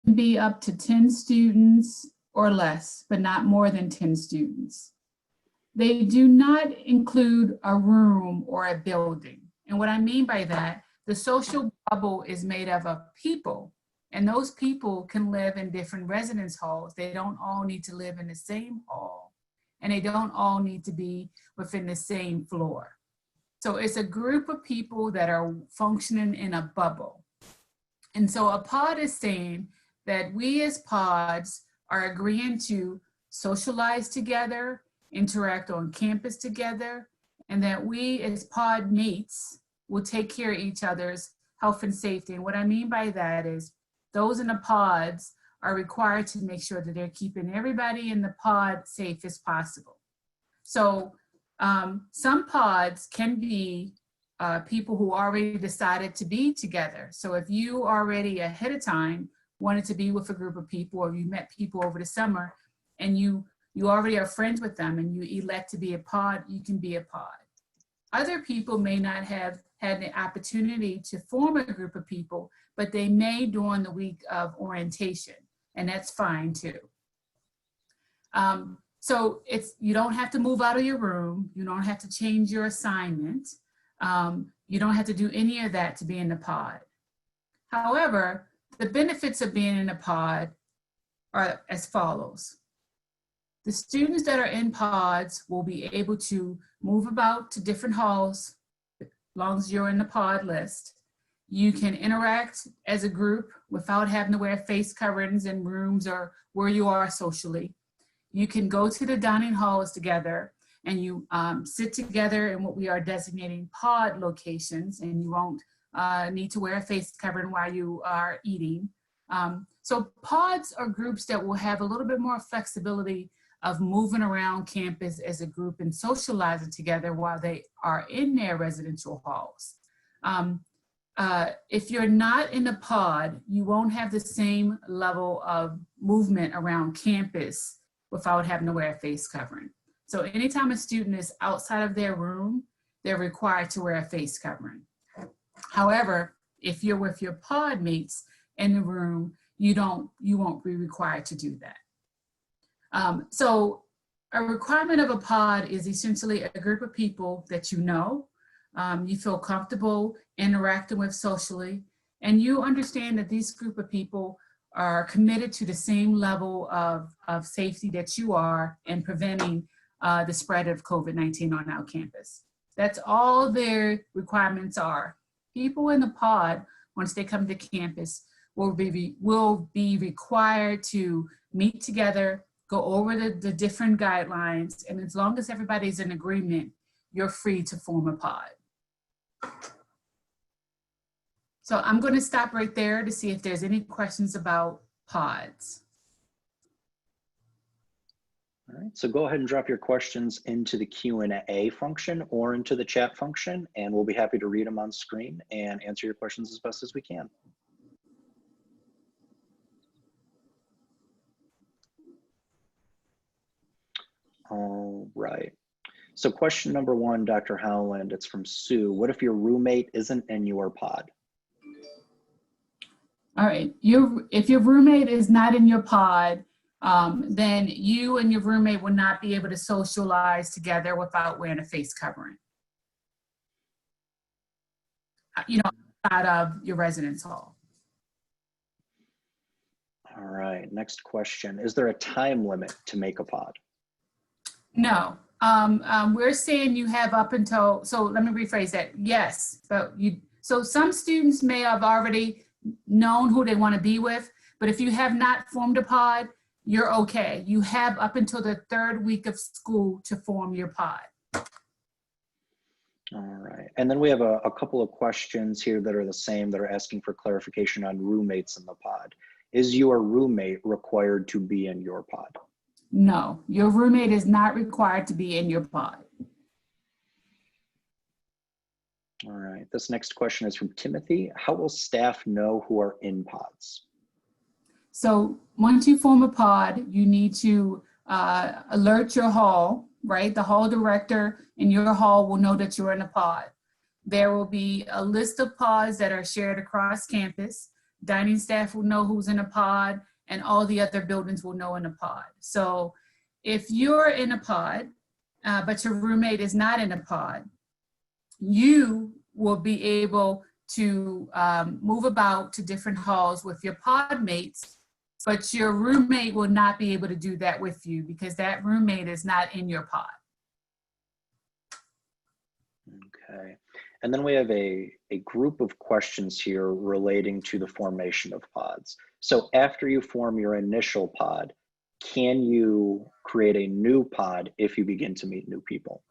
can be up to 10 students or less, but not more than 10 students. They do not include a room or a building. And what I mean by that, the social bubble is made up of people, and those people can live in different residence halls. They don't all need to live in the same hall, and they don't all need to be within the same floor. So it's a group of people that are functioning in a bubble. And so a pod is saying that we as pods are agreeing to socialize together, interact on campus together, and that we as pod mates will take care of each other's health and safety. And what I mean by that is those in the pods are required to make sure that they're keeping everybody in the pod safe as possible. So some pods can be people who already decided to be together. So if you already ahead of time wanted to be with a group of people, or you met people over the summer and you already are friends with them and you elect to be a pod, you can be a pod. Other people may not have had the opportunity to form a group of people, but they may during the week of orientation, and that's fine too. So you don't have to move out of your room. You don't have to change your assignment. You don't have to do any of that to be in the pod. However, the benefits of being in a pod are as follows. The students that are in pods will be able to move about to different halls as long as you're in the pod list. You can interact as a group without having to wear face coverings in rooms or where you are socially. You can go to the dining halls together and you sit together in what we are designating pod locations, and you won't need to wear a face covering while you are eating. So pods are groups that will have a little bit more flexibility of moving around campus as a group and socializing together while they are in their residential halls. If you're not in a pod, you won't have the same level of movement around campus without having to wear a face covering. So anytime a student is outside of their room, they're required to wear a face covering. However, if you're with your pod mates in the room, you won't be required to do that. So a requirement of a pod is essentially a group of people that you know, you feel comfortable interacting with socially, and you understand that these group of people are committed to the same level of safety that you are in preventing the spread of COVID-19 on our campus. That's all their requirements are. People in the pod, once they come to campus, will be required to meet together, go over the different guidelines, and as long as everybody's in agreement, you're free to form a pod. So I'm going to stop right there to see if there's any questions about pods. All right, so go ahead and drop your questions into the Q&A function or into the chat function, and we'll be happy to read them on screen and answer your questions as best as we can. All right. So question number one, Dr. Howland, it's from Sue. What if your roommate isn't in your pod? All right, if your roommate is not in your pod, then you and your roommate will not be able to socialize together without wearing a face covering. Out of your residence hall. All right, next question. Is there a time limit to make a pod? No, we're saying you have up until, so let me rephrase that. Yes, but so some students may have already known who they want to be with, but if you have not formed a pod, you're okay. You have up until the 3rd week of school to form your pod. All right, and then we have a couple of questions here that are the same, that are asking for clarification on roommates in the pod. Is your roommate required to be in your pod? No, your roommate is not required to be in your pod. All right, this next question is from Timothy. How will staff know who are in pods? So once you form a pod, you need to alert your hall, right? The hall director in your hall will know that you're in a pod. There will be a list of pods that are shared across campus. dining staff will know who's in a pod, and all the other buildings will know in a pod. So if you're in a pod, but your roommate is not in a pod, you will be able to move about to different halls with your pod mates, but your roommate will not be able to do that with you because that roommate is not in your pod. Okay. And then we have a group of questions here relating to the formation of pods. So after you form your initial pod, can you create a new pod if you begin to meet new people?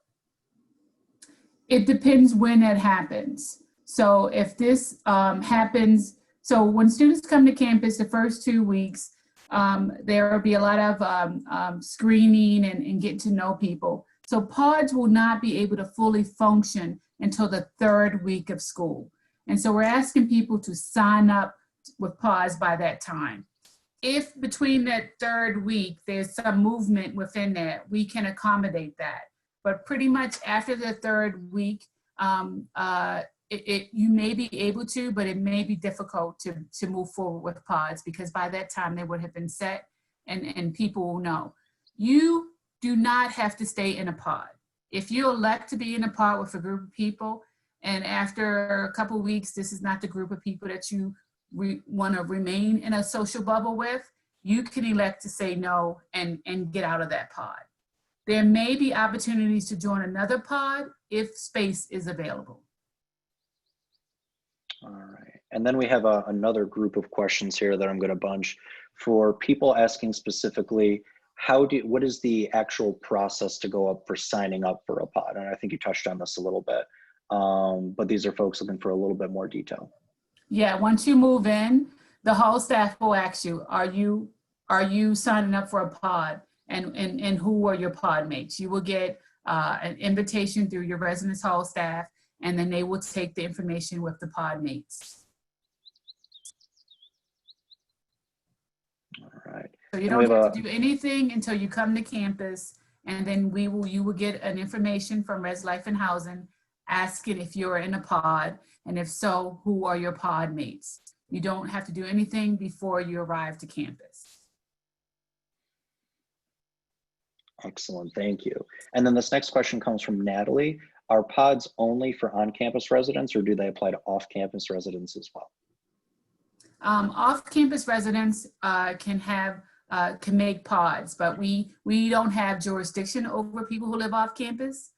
It depends when it happens. So if this happens, so when students come to campus the first 2 weeks, there will be a lot of screening and getting to know people. So pods will not be able to fully function until the 3rd week of school. And so we're asking people to sign up with pods by that time. If between that 3rd week, there's some movement within that, we can accommodate that. But pretty much after the 3rd week, you may be able to, but it may be difficult to move forward with pods because by that time they would have been set and people will know. You do not have to stay in a pod. If you elect to be in a pod with a group of people and after a couple of weeks, this is not the group of people that you want to remain in a social bubble with, you can elect to say no and get out of that pod. There may be opportunities to join another pod if space is available. All right. And then we have another group of questions here that I'm going to bunch for people asking specifically, what is the actual process to go up for signing up for a pod? And I think you touched on this a little bit, but these are folks looking for a little bit more detail. Yeah, once you move in, the hall staff will ask you, are you signing up for a pod? And who are your pod mates? You will get an invitation through your residence hall staff, and then they will take the information with the pod mates. All right. So you don't have to do anything until you come to campus, and then you will get an information from Res Life and Housing asking if you're in a pod, and if so, who are your pod mates? You don't have to do anything before you arrive to campus. Excellent, thank you. And then this next question comes from Natalie. Are pods only for on-campus residents or do they apply to off-campus residents as well? Off-campus residents can make pods, but we don't have jurisdiction over people who live off campus.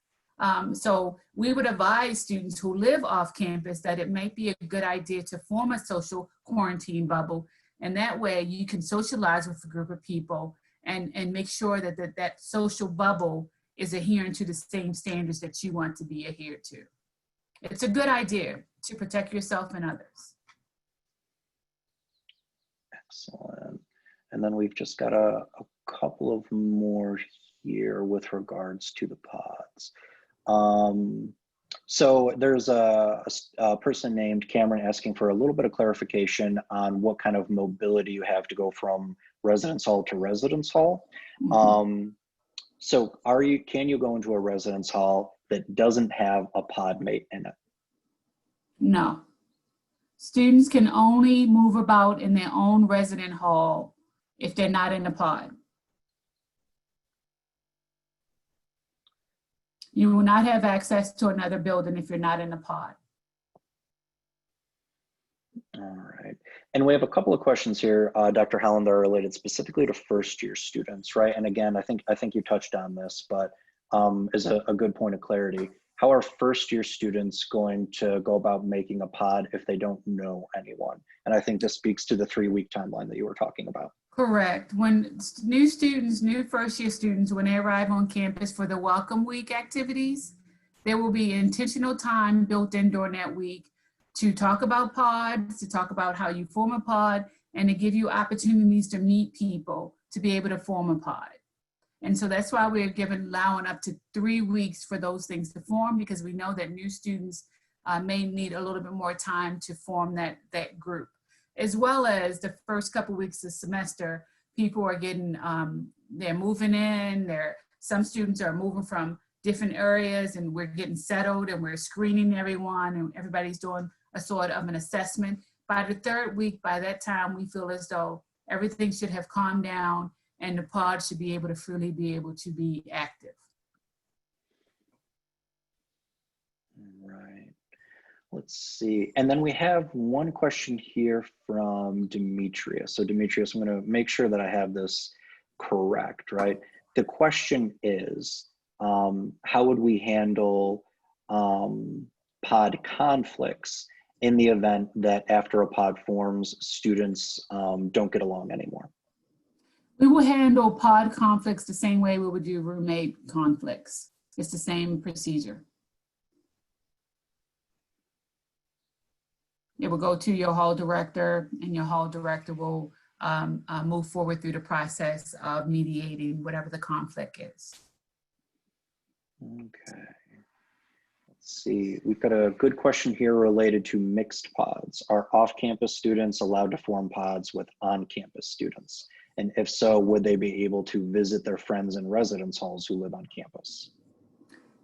So we would advise students who live off campus that it might be a good idea to form a social quarantine bubble. And that way you can socialize with a group of people and make sure that social bubble is adhering to the same standards that you want to be adhered to. It's a good idea to protect yourself and others. Excellent. And then we've just got a couple of more here with regards to the pods. So there's a person named Cameron asking for a little bit of clarification on what kind of mobility you have to go from residence hall to residence hall. Mm-hmm. So can you go into a residence hall that doesn't have a pod mate in it? No. Students can only move about in their own resident hall if they're not in a pod. You will not have access to another building if you're not in a pod. All right. And we have a couple of questions here, Dr. Holland, that are related specifically to first-year students, right? And again, I think you touched on this, but is a good point of clarity. How are first-year students going to go about making a pod if they don't know anyone? And I think this speaks to the 3-week timeline that you were talking about. Correct. When new first-year students, when they arrive on campus for the Welcome Week activities, there will be intentional time built in during that week to talk about pods, to talk about how you form a pod, and to give you opportunities to meet people to be able to form a pod. And so that's why we're allowing up to 3 weeks for those things to form, because we know that new students may need a little bit more time to form that group. As well as the first couple weeks of semester, people are getting, they're moving in, some students are moving from different areas and we're getting settled and we're screening everyone and everybody's doing a sort of an assessment. By the third week, by that time, we feel as though everything should have calmed down and the pod should be able to freely be able to be active. Right. Let's see. And then we have one question here from Demetrius. So Demetrius, I'm going to make sure that I have this correct, right? The question is, how would we handle pod conflicts in the event that after a pod forms, students don't get along anymore? We will handle pod conflicts the same way we would do roommate conflicts. It's the same procedure. It will go to your hall director, and your hall director will move forward through the process of mediating whatever the conflict is. Okay. Let's see. We've got a good question here related to mixed pods. Are off-campus students allowed to form pods with on-campus students? And if so, would they be able to visit their friends in residence halls who live on campus?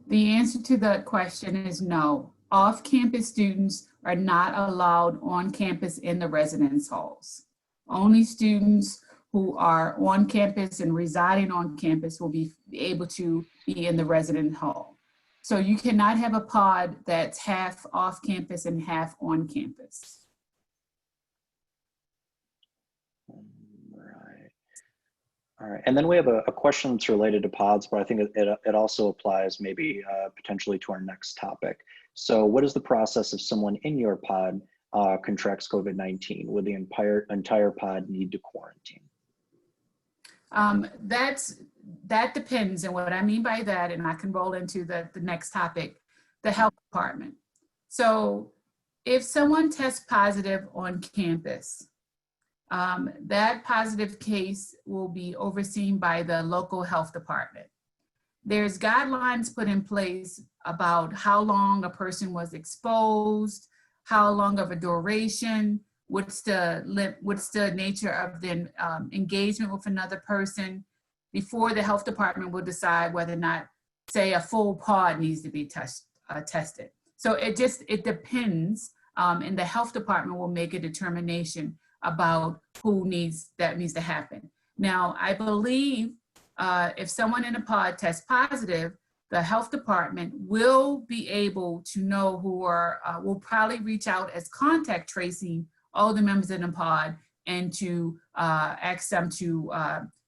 The answer to that question is no. Off-campus students are not allowed on campus in the residence halls. Only students who are on campus and residing on campus will be able to be in the resident hall. So you cannot have a pod that's half off campus and half on campus. Right. All right. And then we have a question that's related to pods, but I think it also applies maybe potentially to our next topic. So what is the process if someone in your pod contracts COVID-19? Would the entire pod need to quarantine? That depends, and what I mean by that, and I can roll into the next topic, the health department. So if someone tests positive on campus, that positive case will be overseen by the local health department. There's guidelines put in place about how long a person was exposed, how long of a duration, what's the nature of the engagement with another person, before the health department will decide whether or not, say, a full pod needs to be tested. So it depends, and the health department will make a determination about who needs to happen. Now, I believe if someone in a pod tests positive, the health department will be able to know who will probably reach out as contact tracing all the members in the pod and to ask them to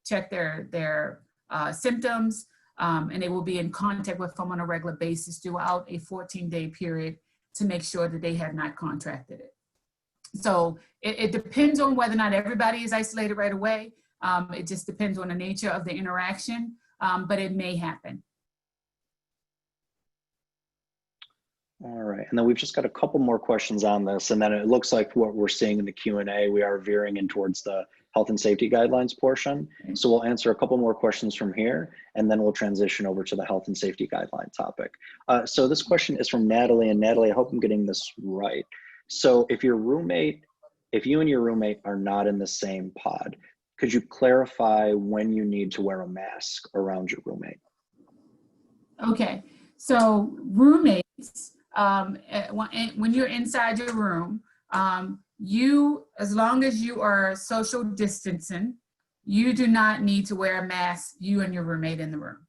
check their symptoms, and they will be in contact with them on a regular basis throughout a 14-day period to make sure that they have not contracted it. So it depends on whether or not everybody is isolated right away. It just depends on the nature of the interaction, but it may happen. All right, and then we've just got a couple more questions on this, and then it looks like what we're seeing in the Q&A, we are veering in towards the health and safety guidelines portion. So we'll answer a couple more questions from here, and then we'll transition over to the health and safety guideline topic. So this question is from Natalie, and Natalie, I hope I'm getting this right. So if you and your roommate are not in the same pod, could you clarify when you need to wear a mask around your roommate? Okay, so roommates, when you're inside your room, as long as you are social distancing, you do not need to wear a mask, you and your roommate in the room.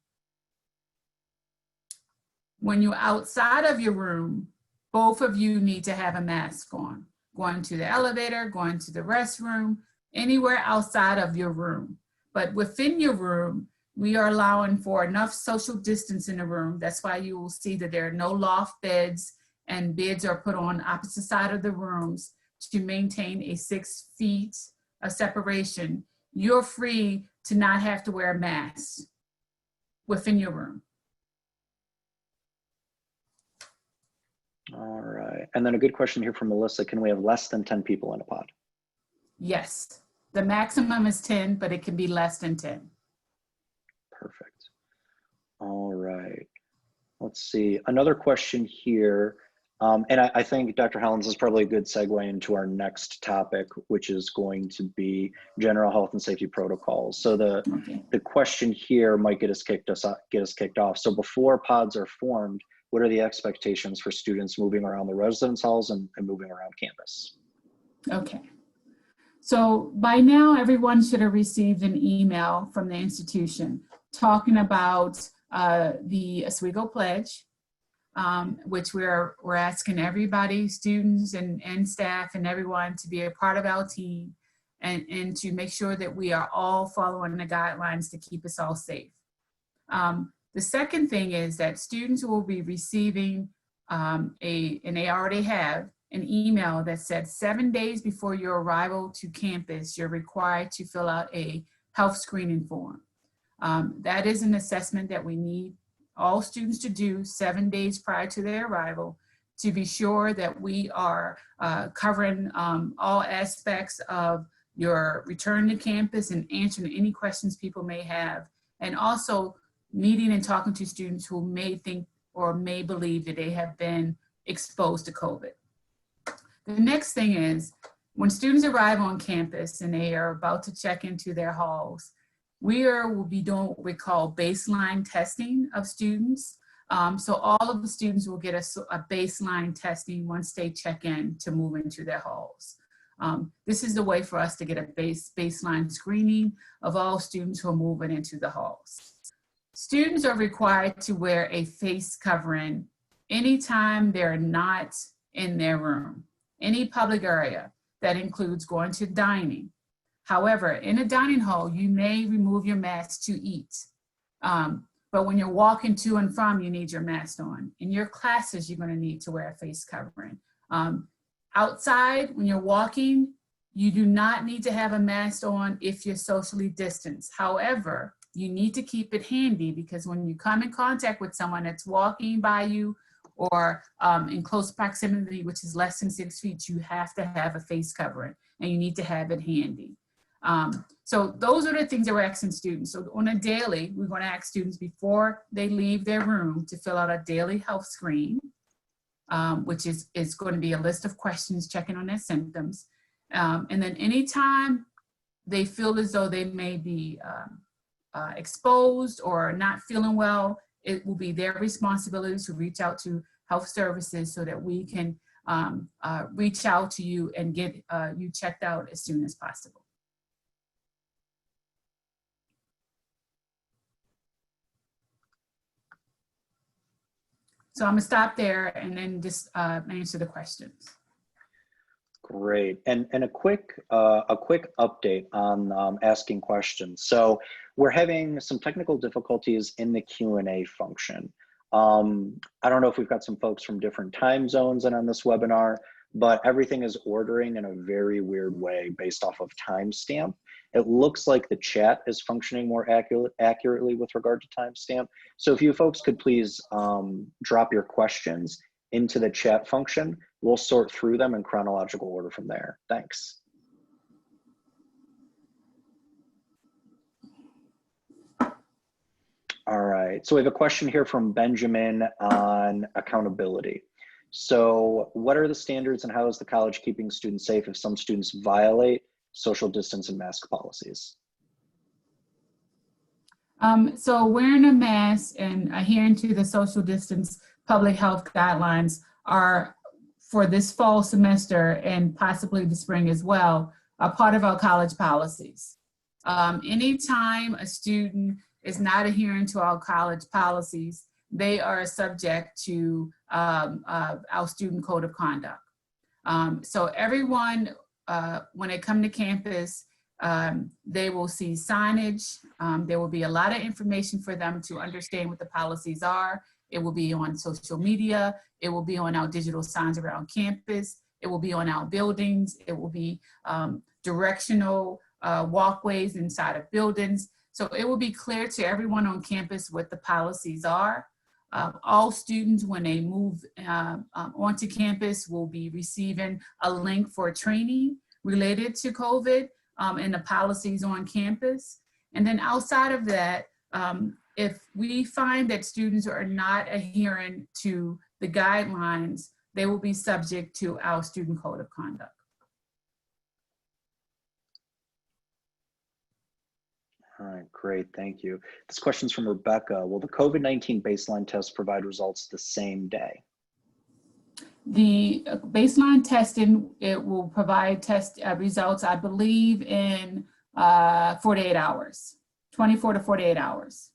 When you're outside of your room, both of you need to have a mask on. Going to the elevator, going to the restroom, anywhere outside of your room. But within your room, we are allowing for enough social distance in the room. That's why you will see that there are no loft beds, and beds are put on opposite side of the rooms to maintain a 6 feet of separation. You're free to not have to wear a mask within your room. All right, and then a good question here from Melissa, can we have less than 10 people in a pod? Yes, the maximum is 10, but it can be less than 10. Perfect. All right, let's see, another question here. And I think Dr. Helens is probably a good segue into our next topic, which is going to be general health and safety protocols. So the question here might get us kicked off. So before pods are formed, what are the expectations for students moving around the residence halls and moving around campus? Okay. So by now, everyone should have received an email from the institution talking about the Oswego Pledge, which we're asking everybody, students and staff and everyone, to be a part of our team and to make sure that we are all following the guidelines to keep us all safe. The second thing is that students will be receiving and they already have, an email that said 7 days before your arrival to campus, you're required to fill out a health screening form. That is an assessment that we need all students to do 7 days prior to their arrival to be sure that we are covering all aspects of your return to campus and answering any questions people may have, and also meeting and talking to students who may think or may believe that they have been exposed to COVID. The next thing is, when students arrive on campus and they are about to check into their halls, will be doing what we call baseline testing of students. So all of the students will get a baseline testing once they check in to move into their halls. This is the way for us to get a baseline screening of all students who are moving into the halls. Students are required to wear a face covering anytime they're not in their room, any public area. That includes going to dining. However, in a dining hall, you may remove your mask to eat. But when you're walking to and from, you need your mask on. In your classes, you're gonna need to wear a face covering. Outside, when you're walking, you do not need to have a mask on if you're socially distanced. However, you need to keep it handy, because when you come in contact with someone that's walking by you or in close proximity, which is less than 6 feet, you have to have a face covering and you need to have it handy. So those are the things that we're asking students. So on a daily, we're going to ask students before they leave their room to fill out a daily health screen, which is going to be a list of questions checking on their symptoms. And then anytime they feel as though they may be exposed or not feeling well, it will be their responsibility to reach out to health services so that we can reach out to you and get you checked out as soon as possible. So I'm gonna stop there and then just answer the questions. Great, and a quick update on asking questions. So we're having some technical difficulties in the Q&A function. I don't know if we've got some folks from different time zones in on this webinar, but everything is ordering in a very weird way based off of timestamp. It looks like the chat is functioning more accurately with regard to timestamp. So if you folks could please drop your questions into the chat function, we'll sort through them in chronological order from there. Thanks. All right, so we have a question here from Benjamin on accountability. So what are the standards and how is the college keeping students safe if some students violate social distance and mask policies? So wearing a mask and adhering to the social distance public health guidelines are, for this fall semester and possibly the spring as well, are part of our college policies. Anytime a student is not adhering to our college policies, they are subject to our student code of conduct. So everyone, when they come to campus, they will see signage. There will be a lot of information for them to understand what the policies are. It will be on social media. It will be on our digital signs around campus. It will be on our buildings. It will be directional walkways inside of buildings. So it will be clear to everyone on campus what the policies are. All students, when they move onto campus, will be receiving a link for training related to COVID and the policies on campus. And then outside of that, if we find that students are not adhering to the guidelines, they will be subject to our student code of conduct. All right, great, thank you. This question's from Rebecca. Will the COVID-19 baseline test provide results the same day? The baseline testing, it will provide test results, I believe, in 48 hours, 24 to 48 hours.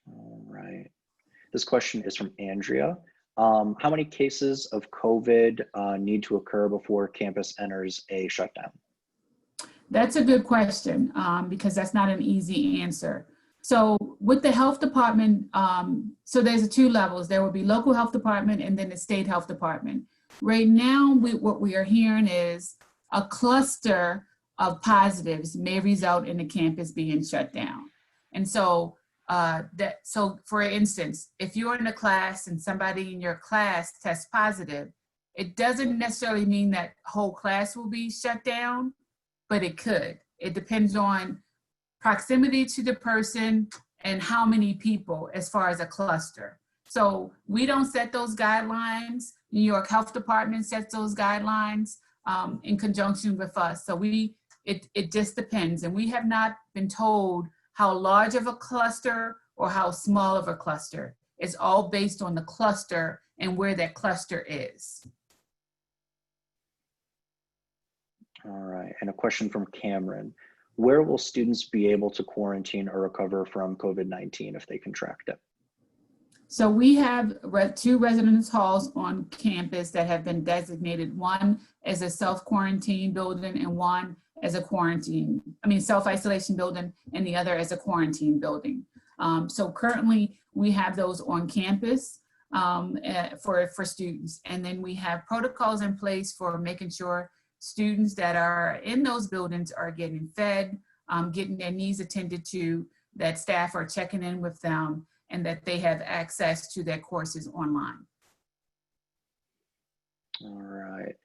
All right. This question is from Andrea. How many cases of COVID need to occur before campus enters a shutdown? That's a good question because that's not an easy answer. So with the health department, so there's two levels. There will be local health department and then the state health department. Right now, what we are hearing is a cluster of positives may result in the campus being shut down. And so so for instance, if you're in a class and somebody in your class tests positive, it doesn't necessarily mean that whole class will be shut down, but it could. It depends on proximity to the person and how many people as far as a cluster. So we don't set those guidelines. New York Health Department sets those guidelines in conjunction with us. So it just depends. And we have not been told how large of a cluster or how small of a cluster. It's all based on the cluster and where that cluster is. All right, and a question from Cameron. Where will students be able to quarantine or recover from COVID-19 if they contract it? So we have two residence halls on campus that have been designated, one as a self-quarantine building and one as a self-isolation building, and the other as a quarantine building. So currently we have those on campus for students. And then we have protocols in place for making sure students that are in those buildings are getting fed, getting their needs attended to, that staff are checking in with them, and that they have access to their courses online. All right.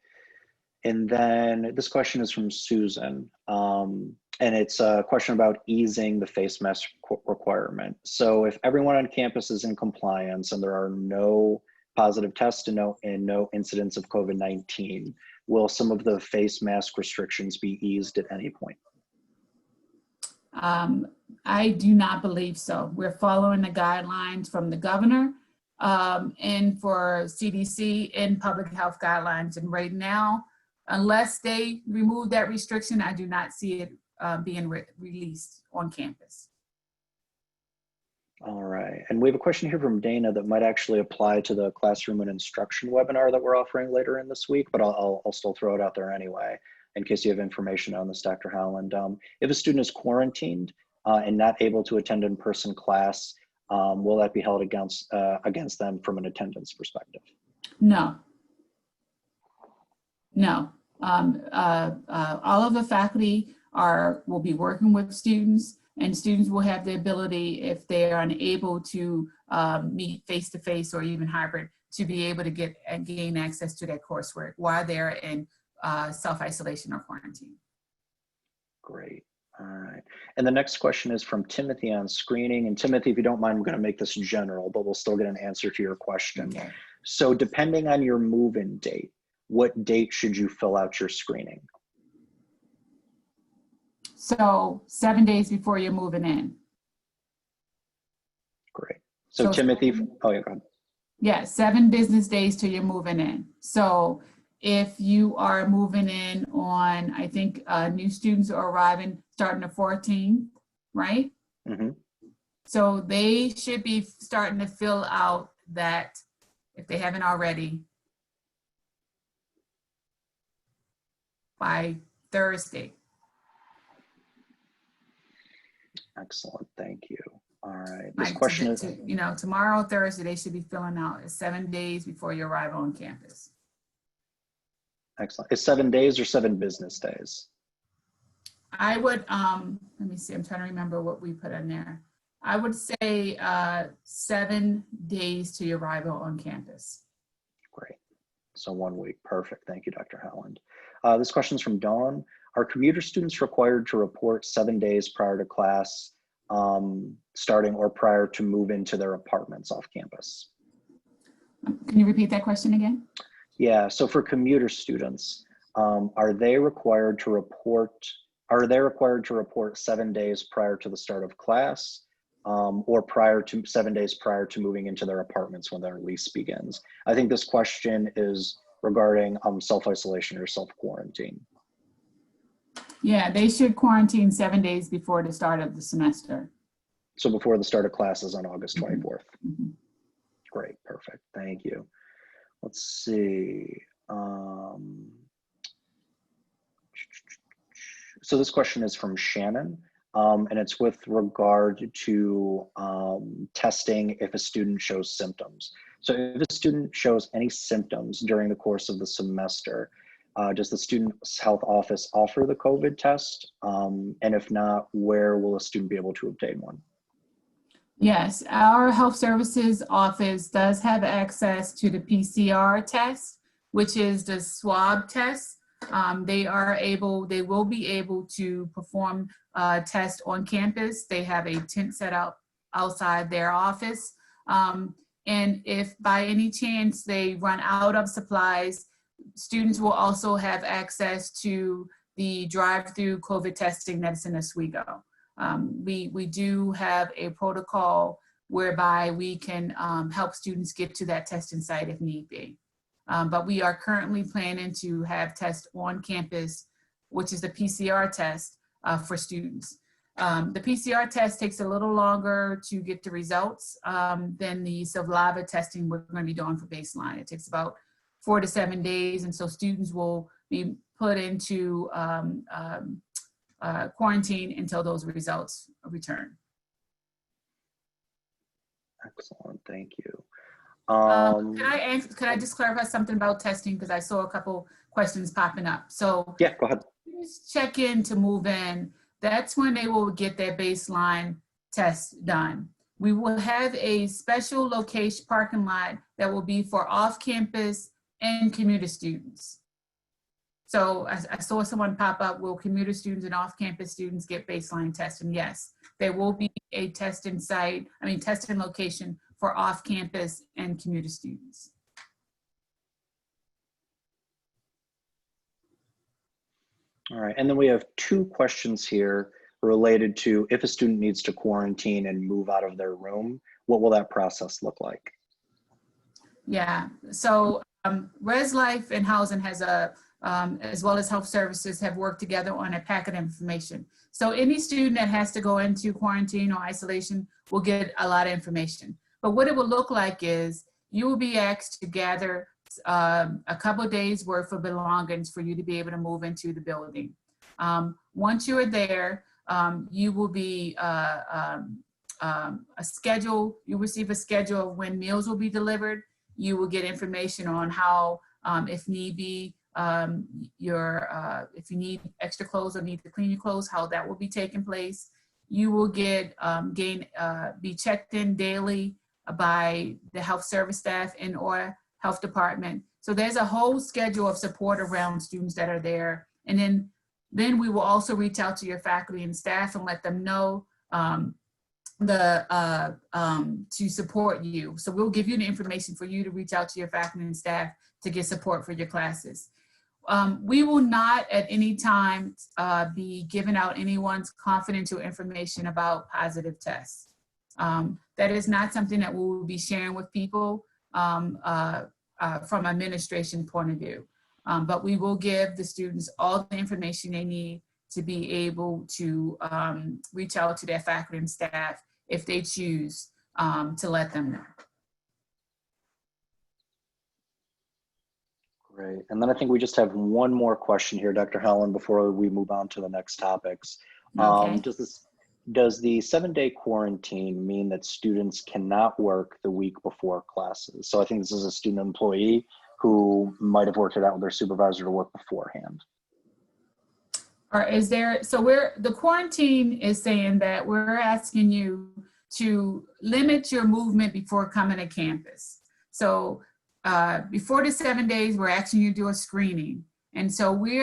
And then this question is from Susan. And it's a question about easing the face mask requirement. So if everyone on campus is in compliance and there are no positive tests and no incidents of COVID-19, will some of the face mask restrictions be eased at any point? I do not believe so. We're following the guidelines from the governor and for CDC and public health guidelines. And right now, unless they remove that restriction, I do not see it being released on campus. All right, and we have a question here from Dana that might actually apply to the classroom and instruction webinar that we're offering later in this week, but I'll still throw it out there anyway, in case you have information on this, Dr. Howland. If a student is quarantined and not able to attend in-person class, will that be held against them from an attendance perspective? No. No. All of the faculty will be working with students, and students will have the ability, if they are unable to meet face-to-face or even hybrid, to be able to get and gain access to their coursework while they're in self-isolation or quarantine. Great. All right. And the next question is from Timothy on screening. And Timothy, if you don't mind, I'm going to make this general, but we'll still get an answer to your question. Okay. So depending on your move-in date, what date should you fill out your screening? So 7 days before you're moving in. Great. So Timothy, oh yeah, go ahead. Yeah, 7 business days till you're moving in. So if you are moving in on, I think new students are arriving starting the 14th, right? Mm-hmm. So they should be starting to fill out that, if they haven't already, by Thursday. Excellent, thank you. All right, this question is, tomorrow, Thursday, they should be filling out 7 days before you arrive on campus. Excellent. Is 7 days or 7 business days? I would, let me see, I'm trying to remember what we put in there. I would say 7 days to your arrival on campus. Great. So 1 week. Perfect. Thank you, Dr. Howland. This question is from Dawn. Are commuter students required to report 7 days prior to class starting or prior to move into their apartments off campus? Can you repeat that question again? Yeah, so for commuter students, are they required to report 7 days prior to the start of class or prior to 7 days prior to moving into their apartments when their lease begins. I think this question is regarding self-isolation or self-quarantine. Yeah, they should quarantine 7 days before the start of the semester. So before the start of classes on August 24th. Mm-hmm. Great, perfect, thank you. Let's see. So this question is from Shannon, and it's with regard to testing if a student shows symptoms. So if a student shows any symptoms during the course of the semester, does the student's health office offer the COVID test? And if not, where will a student be able to obtain one? Yes, our health services office does have access to the PCR test, which is the swab test. They will be able to perform a test on campus. They have a tent set up outside their office. And if by any chance they run out of supplies, students will also have access to the drive-through COVID testing that's in Oswego. We do have a protocol whereby we can help students get to that testing site if need be. But we are currently planning to have tests on campus, which is the PCR test for students. The PCR test takes a little longer to get the results than the saliva testing we're going to be doing for baseline. It takes about 4 to 7 days, and so students will be put into quarantine until those results return. Excellent, thank you. Could I just clarify something about testing, because I saw a couple questions popping up. So yeah, go ahead. Check in to move in. That's when they will get their baseline test done. We will have a special location parking lot that will be for off-campus and commuter students. So I saw someone pop up, will commuter students and off-campus students get baseline testing? Yes, there will be a testing location for off-campus and commuter students. All right, and then we have 2 questions here related to if a student needs to quarantine and move out of their room, what will that process look like? Yeah, so Res Life and Housing has as well as health services have worked together on a packet of information. So any student that has to go into quarantine or isolation will get a lot of information. But what it will look like is you will be asked to gather a couple of days worth of belongings for you to be able to move into the building. Once you are there, you will be a schedule. You receive a schedule of when meals will be delivered. You will get information on how, if need be, if you need extra clothes or need to clean your clothes, how that will be taking place. You will get be checked in daily by the health service staff and or health department. So there's a whole schedule of support around students that are there. And then we will also reach out to your faculty and staff and let them know to support you. So we'll give you the information for you to reach out to your faculty and staff to get support for your classes. We will not at any time be giving out anyone's confidential information about positive tests. That is not something that we will be sharing with people from administration point of view. But we will give the students all the information they need to be able to reach out to their faculty and staff if they choose to let them know. Great. And then I think we just have one more question here, Dr. Helen, before we move on to the next topics. Okay. Does the 7-day quarantine mean that students cannot work the week before classes? So I think this is a student employee who might have worked it out with their supervisor to work beforehand. Or is there, so the quarantine is saying that we're asking you to limit your movement before coming to campus. So before the 7 days, we're asking you to do a screening. And so we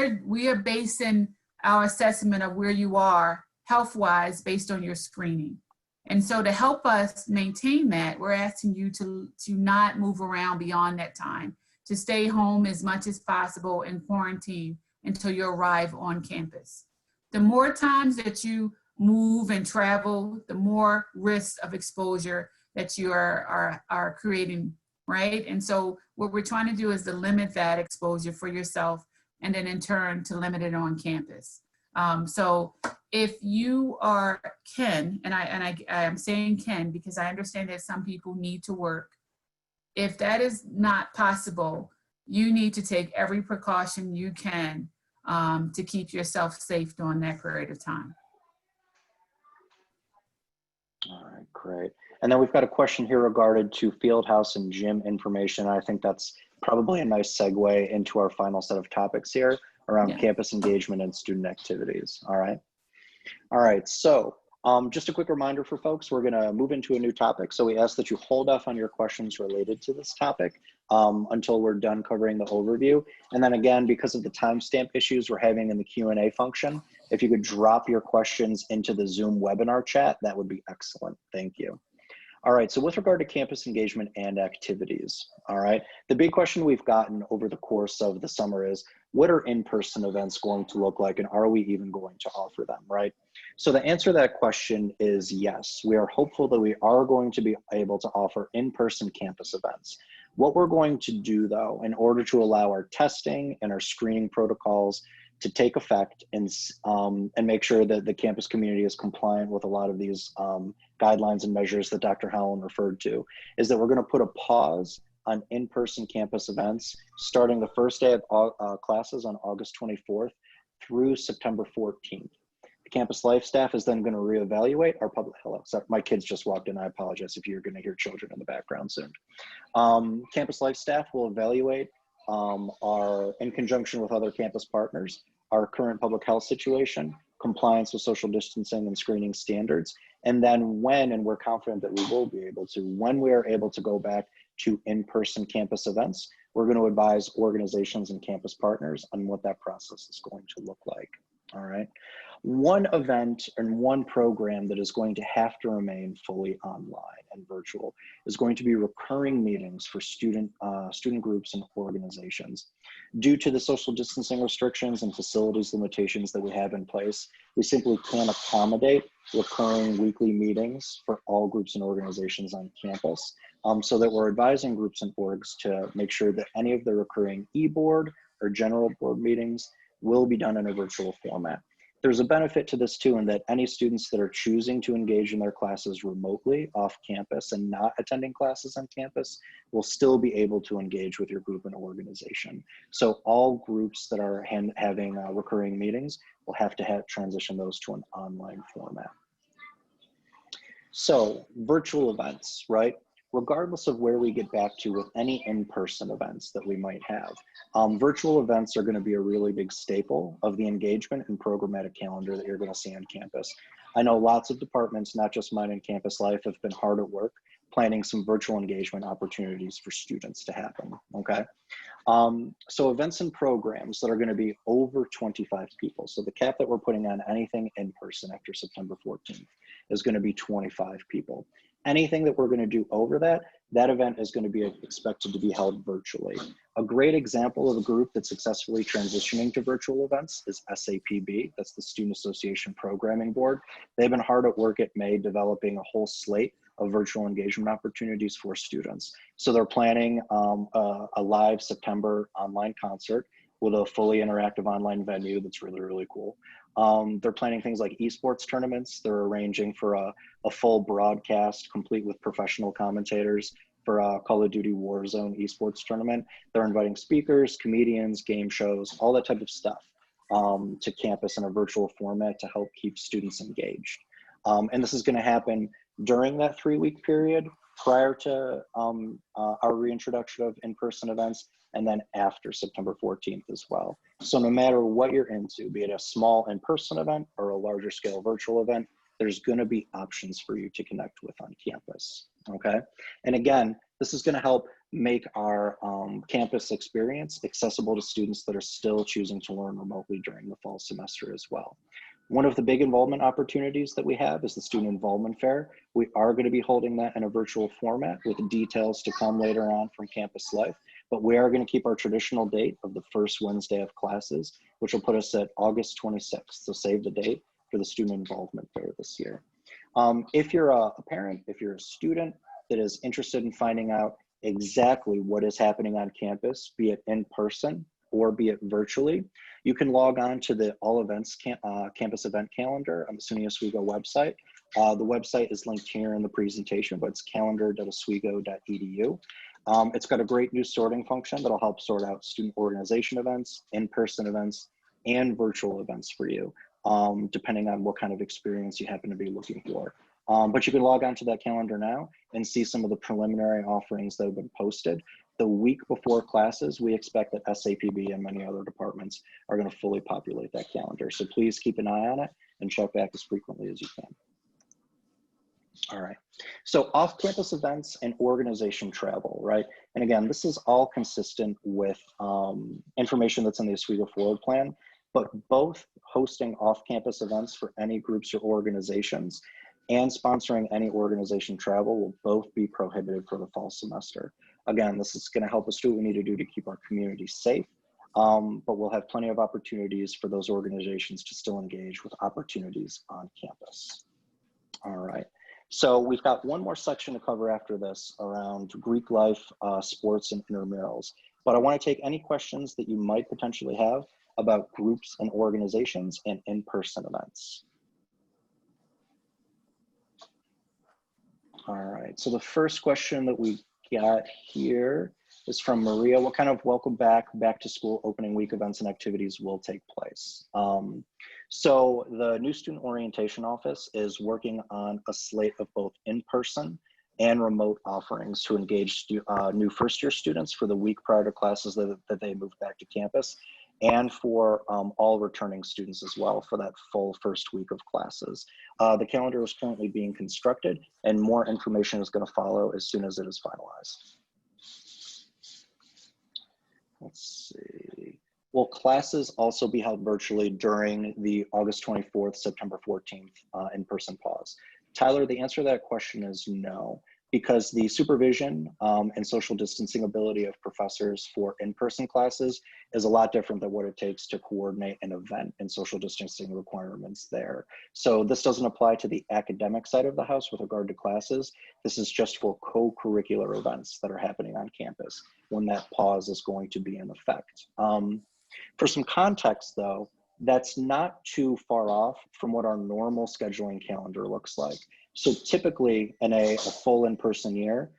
are basing our assessment of where you are health-wise based on your screening. And so to help us maintain that, we're asking you to not move around beyond that time, to stay home as much as possible in quarantine until you arrive on campus. The more times that you move and travel, the more risk of exposure that you are creating, right? And so what we're trying to do is to limit that exposure for yourself, and then in turn to limit it on campus. So if you can, and I am saying can because I understand that some people need to work. If that is not possible, you need to take every precaution you can to keep yourself safe during that period of time. All right, great. And then we've got a question here regarding to field house and gym information. I think that's probably a nice segue into our final set of topics here around campus engagement and student activities. All right. All right. So just a quick reminder for folks, we're going to move into a new topic. So we ask that you hold off on your questions related to this topic until we're done covering the overview. And then again, because of the timestamp issues we're having in the Q&A function, if you could drop your questions into the Zoom webinar chat, that would be excellent. Thank you. All right, so with regard to campus engagement and activities, all right, the big question we've gotten over the course of the summer is, what are in-person events going to look like, and are we even going to offer them, right? So the answer to that question is yes. We are hopeful that we are going to be able to offer in-person campus events. What we're going to do, though, in order to allow our testing and our screening protocols to take effect and make sure that the campus community is compliant with a lot of these guidelines and measures that Dr. Howland referred to, is that we're going to put a pause on in-person campus events starting the first day of classes on August 24th through September 14th. The campus life staff is then going to reevaluate our public, sorry, my kids just walked in. I apologize if you're going to hear children in the background soon. Campus life staff will evaluate in conjunction with other campus partners, our current public health situation, compliance with social distancing and screening standards, and then and we're confident that we will be able to, when we are able to go back to in-person campus events, we're going to advise organizations and campus partners on what that process is going to look like. All right. One event and one program that is going to have to remain fully online and virtual is going to be recurring meetings for student groups and organizations. Due to the social distancing restrictions and facilities limitations that we have in place, we simply can't accommodate recurring weekly meetings for all groups and organizations on campus. So that we're advising groups and orgs to make sure that any of the recurring e-board or general board meetings will be done in a virtual format. There's a benefit to this too, in that any students that are choosing to engage in their classes remotely off campus and not attending classes on campus will still be able to engage with your group and organization. So all groups that are having recurring meetings will have to transition those to an online format. So virtual events, right? Regardless of where we get back to with any in-person events that we might have, virtual events are going to be a really big staple of the engagement and programmatic calendar that you're going to see on campus. I know lots of departments, not just mine in campus life, have been hard at work planning some virtual engagement opportunities for students to happen, okay? So events and programs that are going to be over 25 people. So the cap that we're putting on anything in person after September 14th is going to be 25 people. Anything that we're going to do over that event is going to be expected to be held virtually. A great example of a group that's successfully transitioning to virtual events is SAPB, that's the Student Association Programming Board. They've been hard at work at May developing a whole slate of virtual engagement opportunities for students. So they're planning a live September online concert with a fully interactive online venue that's really, really cool. They're planning things like esports tournaments. They're arranging for a full broadcast complete with professional commentators for a Call of Duty Warzone esports tournament. They're inviting speakers, comedians, game shows, all that type of stuff to campus in a virtual format to help keep students engaged. And this is going to happen during that 3-week period prior to our reintroduction of in-person events, and then after September 14th as well. So no matter what you're into, be it a small in-person event or a larger scale virtual event, there's gonna be options for you to connect with on campus, okay? And again, this is gonna help make our campus experience accessible to students that are still choosing to learn remotely during the fall semester as well. One of the big involvement opportunities that we have is the Student Involvement Fair. We are going to be holding that in a virtual format with details to come later on from Campus Life, but we are going to keep our traditional date of the first Wednesday of classes, which will put us at August 26th. So save the date for the student involvement fair this year. If you're a parent, if you're a student that is interested in finding out exactly what is happening on campus, be it in person or be it virtually, you can log on to the all events campus event calendar on the SUNY Oswego website. The website is linked here in the presentation, but it's calendar.oswego.edu. It's got a great new sorting function that'll help sort out student organization events, in-person events, and virtual events for you, depending on what kind of experience you happen to be looking for. But you can log on to that calendar now and see some of the preliminary offerings that have been posted. The week before classes, we expect that SAPB and many other departments are going to fully populate that calendar. So please keep an eye on it and check back as frequently as you can. All right, so off-campus events and organization travel, right? And again, this is all consistent with information that's in the Oswego Forward Plan, but both hosting off-campus events for any groups or organizations and sponsoring any organization travel will both be prohibited for the fall semester. Again, this is going to help us do what we need to do to keep our community safe, but we'll have plenty of opportunities for those organizations to still engage with opportunities on campus. All right. So we've got one more section to cover after this around Greek life, sports, and intramurals. But I want to take any questions that you might potentially have about groups and organizations and in-person events. All right, so the first question that we got here is from Maria. What kind of welcome back to school opening week events and activities will take place? So the new student orientation office is working on a slate of both in-person and remote offerings to engage new first-year students for the week prior to classes that they move back to campus, and for all returning students as well for that full first week of classes. The calendar is currently being constructed, and more information is going to follow as soon as it is finalized. Let's see. Will classes also be held virtually during the August 24th, September 14th in-person pause? Tyler, the answer to that question is no, because the supervision and social distancing ability of professors for in-person classes is a lot different than what it takes to coordinate an event and social distancing requirements there. So this doesn't apply to the academic side of the house with regard to classes. This is just for co-curricular events that are happening on campus when that pause is going to be in effect. For some context though, that's not too far off from what our normal scheduling calendar looks like. So typically in a full in-person year,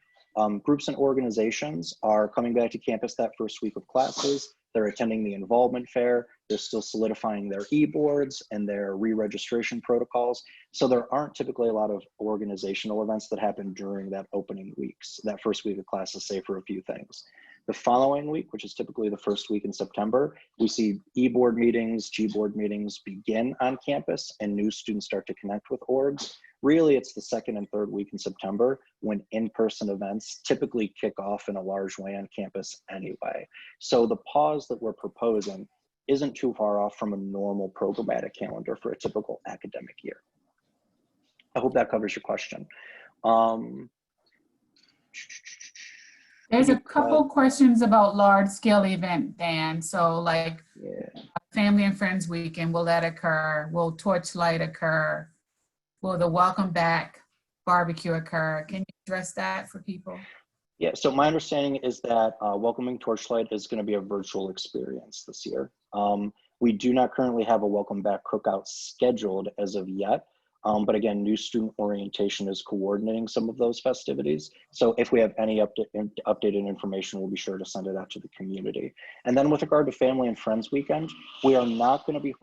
groups and organizations are coming back to campus that first week of classes. They're attending the involvement fair. They're still solidifying their e-boards and their re-registration protocols. So there aren't typically a lot of organizational events that happen during that opening weeks, that first week of classes, save for a few things. The following week, which is typically the first week in September, we see e-board meetings, G-board meetings begin on campus and new students start to connect with orgs. Really, it's the second and third week in September when in-person events typically kick off in a large way on campus anyway. So the pause that we're proposing isn't too far off from a normal programmatic calendar for a typical academic year. I hope that covers your question. There's a couple questions about large-scale event, Dan. So like family and friends weekend, will that occur? Will Torchlight occur? Will the welcome back barbecue occur? Can you address that for people? Yeah, so my understanding is that Welcoming Torchlight is going to be a virtual experience this year. We do not currently have a welcome back cookout scheduled as of yet. But again, new student orientation is coordinating some of those festivities. So if we have any updated information, we'll be sure to send it out to the community. And then with regard to Family and Friends Weekend, we are not going to be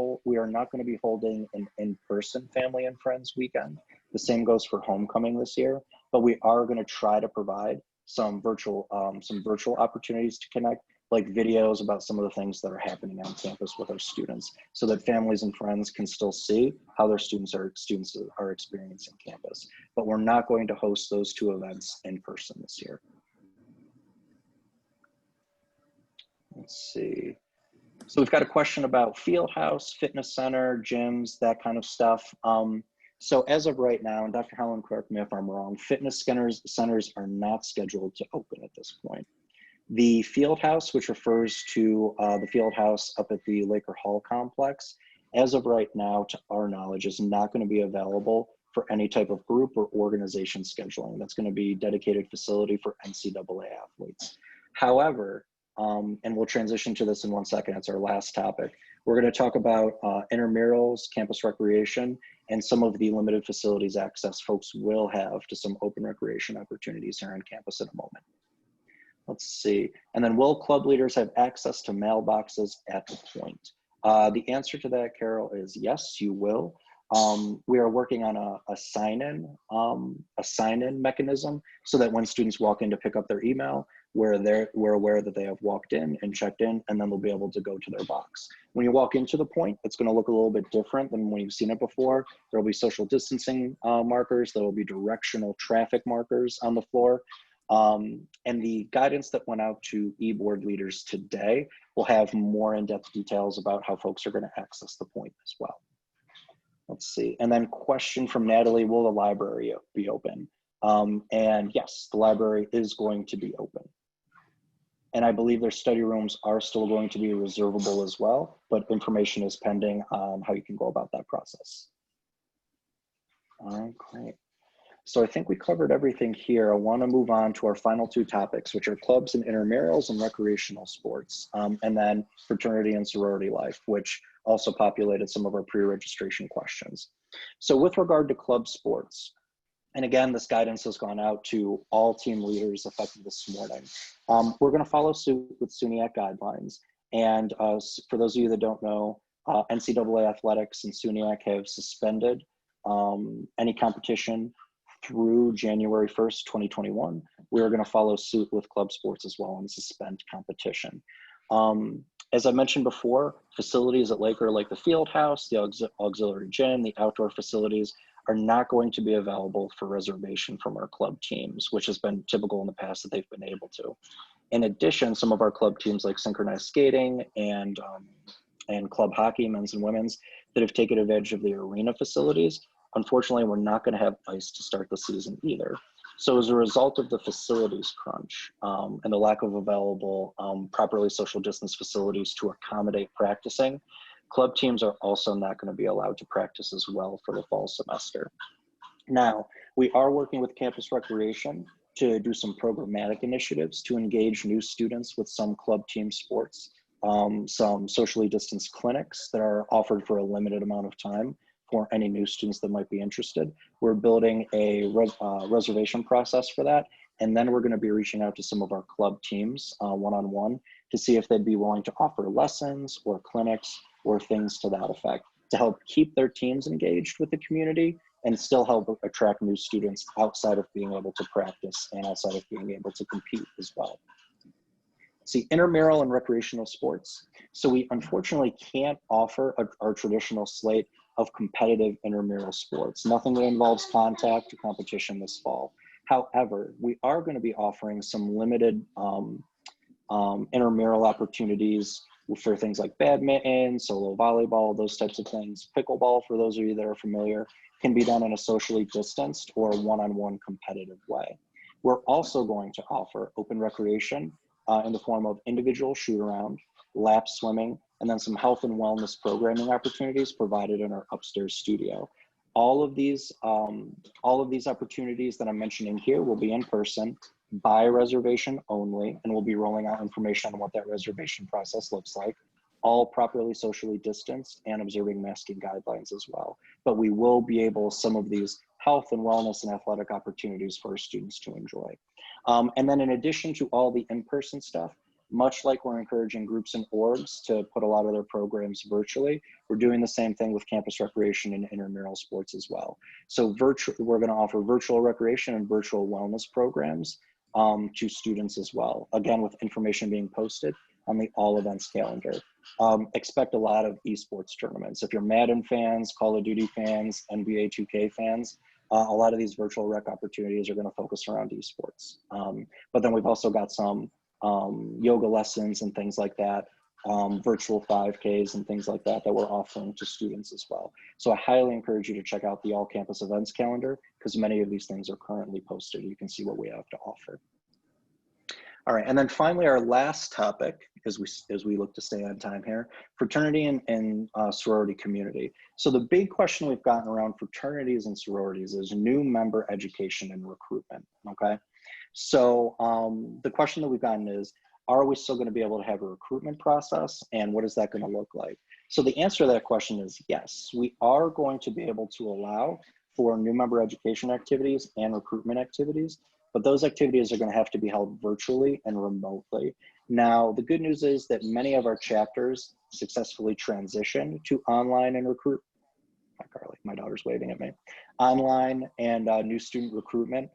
holding an in-person Family and Friends Weekend. The same goes for Homecoming this year, but we are going to try to provide some virtual opportunities to connect, like videos about some of the things that are happening on campus with our students, so that families and friends can still see how their students are experiencing campus. But we're not going to host those two events in person this year. Let's see. So we've got a question about field house, fitness center, gyms, that kind of stuff. So as of right now, and Dr. Helen, correct me if I'm wrong, fitness centers are not scheduled to open at this point. The field house, which refers to the field house up at the Laker Hall complex, as of right now, to our knowledge, is not going to be available for any type of group or organization scheduling. That's going to be dedicated facility for NCAA athletes. However, and we'll transition to this in 1 second, it's our last topic. We're going to talk about intramurals, campus recreation, and some of the limited facilities access folks will have to some open recreation opportunities here on campus in a moment. Let's see. And then, will club leaders have access to mailboxes at the point? The answer to that, Carol, is yes, you will. We are working on a sign-in mechanism so that when students walk in to pick up their email, we're aware that they have walked in and checked in, and then they'll be able to go to their box. When you walk into the point, it's going to look a little bit different than when you've seen it before. There will be social distancing markers. There will be directional traffic markers on the floor. And the guidance that went out to e-board leaders today will have more in-depth details about how folks are going to access the point as well. Let's see. And then, question from Natalie, will the library be open? And yes, the library is going to be open. And I believe their study rooms are still going to be reservable as well, but information is pending on how you can go about that process. All right, great. So I think we covered everything here. I want to move on to our final 2 topics, which are clubs and intramurals and recreational sports, and then fraternity and sorority life, which also populated some of our pre-registration questions. So with regard to club sports, and again, this guidance has gone out to all team leaders effective this morning. We're going to follow suit with SUNYAC guidelines. And for those of you that don't know, NCAA athletics and SUNYAC have suspended any competition through January 1st, 2021. We're going to follow suit with club sports as well and suspend competition. As I mentioned before, facilities at Laker, like the field house, the auxiliary gym, the outdoor facilities, are not going to be available for reservation from our club teams, which has been typical in the past that they've been able to. In addition, some of our club teams like synchronized skating and club hockey, men's and women's, that have taken advantage of the arena facilities, unfortunately, we're not going to have ice to start the season either. So as a result of the facilities crunch and the lack of available properly social distance facilities to accommodate practicing, club teams are also not going to be allowed to practice as well for the fall semester. Now, we are working with Campus Recreation to do some programmatic initiatives to engage new students with some club team sports, some socially distanced clinics that are offered for a limited amount of time for any new students that might be interested. We're building a reservation process for that. And then we're going to be reaching out to some of our club teams one-on-one to see if they'd be willing to offer lessons or clinics or things to that effect to help keep their teams engaged with the community and still help attract new students outside of being able to practice and outside of being able to compete as well. See, intramural and recreational sports. So we unfortunately can't offer our traditional slate of competitive intramural sports, nothing that involves contact or competition this fall. However, we are going to be offering some limited intramural opportunities for things like badminton, solo volleyball, those types of things. Pickleball, for those of you that are familiar, can be done in a socially distanced or one-on-one competitive way. We're also going to offer open recreation in the form of individual shoot-around, lap swimming, and then some health and wellness programming opportunities provided in our upstairs studio. All of these opportunities that I'm mentioning here will be in person, by reservation only, and we'll be rolling out information on what that reservation process looks like, all properly socially distanced and observing masking guidelines as well. But we will be able, some of these health and wellness and athletic opportunities for our students to enjoy. And then in addition to all the in-person stuff, much like we're encouraging groups and orgs to put a lot of their programs virtually, we're doing the same thing with campus recreation and intramural sports as well. So we're going to offer virtual recreation and virtual wellness programs to students as well. Again, with information being posted on the all events calendar. Expect a lot of esports tournaments. If you're Madden fans, Call of Duty fans, NBA 2K fans, a lot of these virtual rec opportunities are going to focus around esports. But then we've also got some yoga lessons and things like that, virtual 5Ks and things like that we're offering to students as well. So I highly encourage you to check out the all campus events calendar because many of these things are currently posted. You can see what we have to offer. All right, and then finally, our last topic, as we look to stay on time here, fraternity and sorority community. So the big question we've gotten around fraternities and sororities is new member education and recruitment. Okay, so the question that we've gotten is, are we still going to be able to have a recruitment process, and what is that going to look like? So the answer to that question is yes, we are going to be able to allow for new member education activities and recruitment activities, but those activities are going to have to be held virtually and remotely. Now, the good news is that many of our chapters successfully transitioned to online and recruit. Hi, Carly, my daughter's waving at me. Online and new student recruitment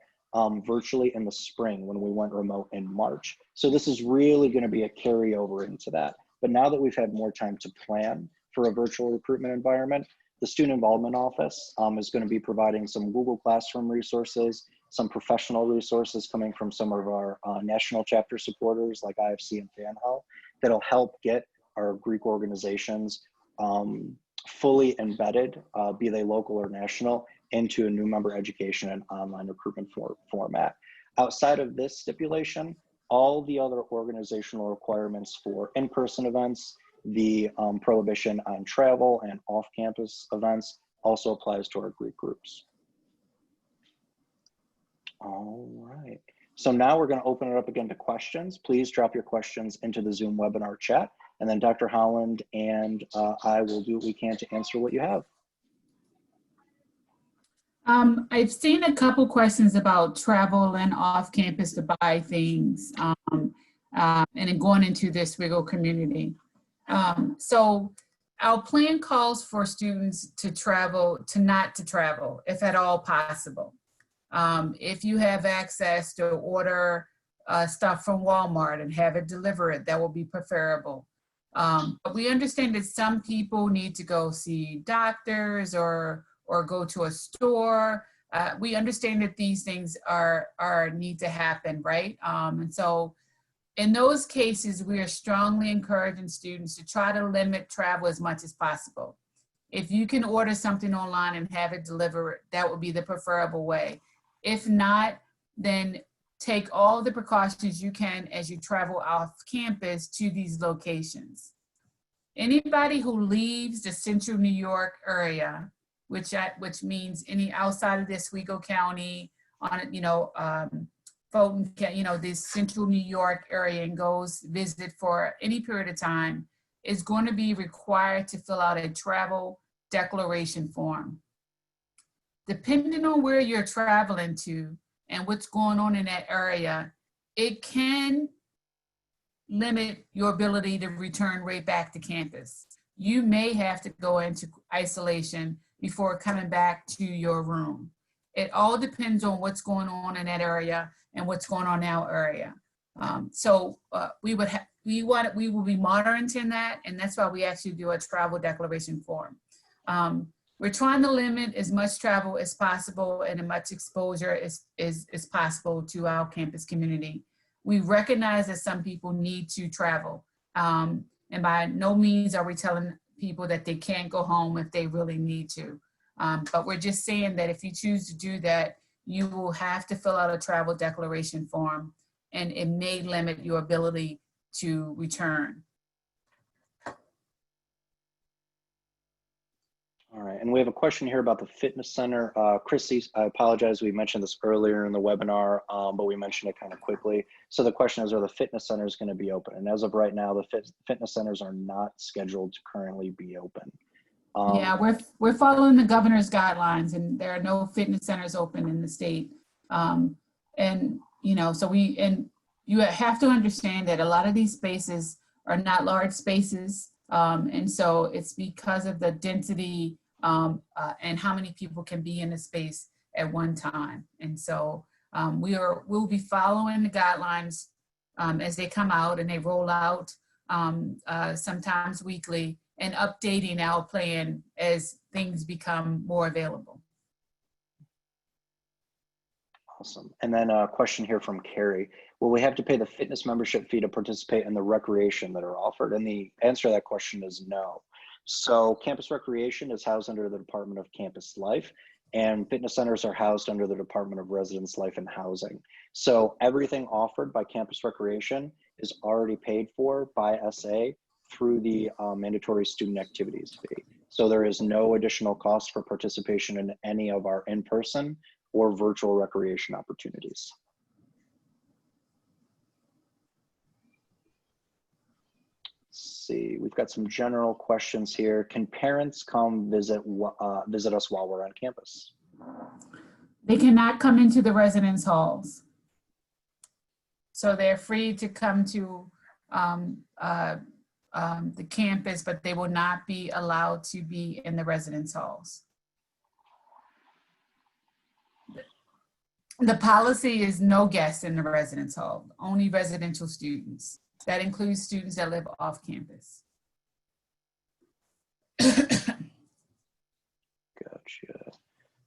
virtually in the spring when we went remote in March. So this is really going to be a carryover into that. But now that we've had more time to plan for a virtual recruitment environment, the Student Involvement Office is going to be providing some Google Classroom resources, some professional resources coming from some of our national chapter supporters like IFC and FanHel that'll help get our Greek organizations fully embedded, be they local or national, into a new member education and online recruitment format. Outside of this stipulation, all the other organizational requirements for in-person events, the prohibition on travel and off-campus events also applies to our Greek groups. All right, so now we're going to open it up again to questions. Please drop your questions into the Zoom webinar chat, and then Dr. Holland and I will do what we can to answer what you have. I've seen a couple questions about travel and off campus to buy things and then going into the Oswego community. So our plan calls for students to travel, not to travel, if at all possible. If you have access to order stuff from Walmart and have it delivered, that will be preferable. But we understand that some people need to go see doctors or go to a store. We understand that these things need to happen, right? And so in those cases, we are strongly encouraging students to try to limit travel as much as possible. If you can order something online and have it delivered, that would be the preferable way. If not, then take all the precautions you can as you travel off campus to these locations. Anybody who leaves the central New York area, which means any outside of the Oswego County, on Fulton, this central New York area, and goes visit for any period of time, is going to be required to fill out a travel declaration form. Depending on where you're traveling to and what's going on in that area, it can limit your ability to return right back to campus. You may have to go into isolation before coming back to your room. It all depends on what's going on in that area and what's going on in our area. We will be monitoring that, and that's why we actually do a travel declaration form. We're trying to limit as much travel as possible and as much exposure as possible to our campus community. We recognize that some people need to travel, and by no means are we telling people that they can't go home if they really need to. But we're just saying that if you choose to do that, you will have to fill out a travel declaration form, and it may limit your ability to return. All right, and we have a question here about the fitness center. Chrissy, I apologize, we mentioned this earlier in the webinar, but we mentioned it kind of quickly. So the question is, are the fitness centers going to be open? And as of right now, the fitness centers are not scheduled to currently be open. Yeah, we're following the governor's guidelines, and there are no fitness centers open in the state. So you have to understand that a lot of these spaces are not large spaces. And so it's because of the density and how many people can be in a space at one time. And so we'll be following the guidelines as they come out and they roll out sometimes weekly, and updating our plan as things become more available. Awesome. And then a question here from Carrie. Will we have to pay the fitness membership fee to participate in the recreation that are offered? And the answer to that question is no. So campus recreation is housed under the Department of Campus Life, and fitness centers are housed under the Department of Residence Life and Housing. So everything offered by Campus Recreation is already paid for by SA through the mandatory student activities fee. So there is no additional cost for participation in any of our in-person or virtual recreation opportunities. Let's see, we've got some general questions here. Can parents come visit us while we're on campus? They cannot come into the residence halls. So they're free to come to the campus, but they will not be allowed to be in the residence halls. The policy is no guests in the residence hall, only residential students. That includes students that live off campus. Gotcha.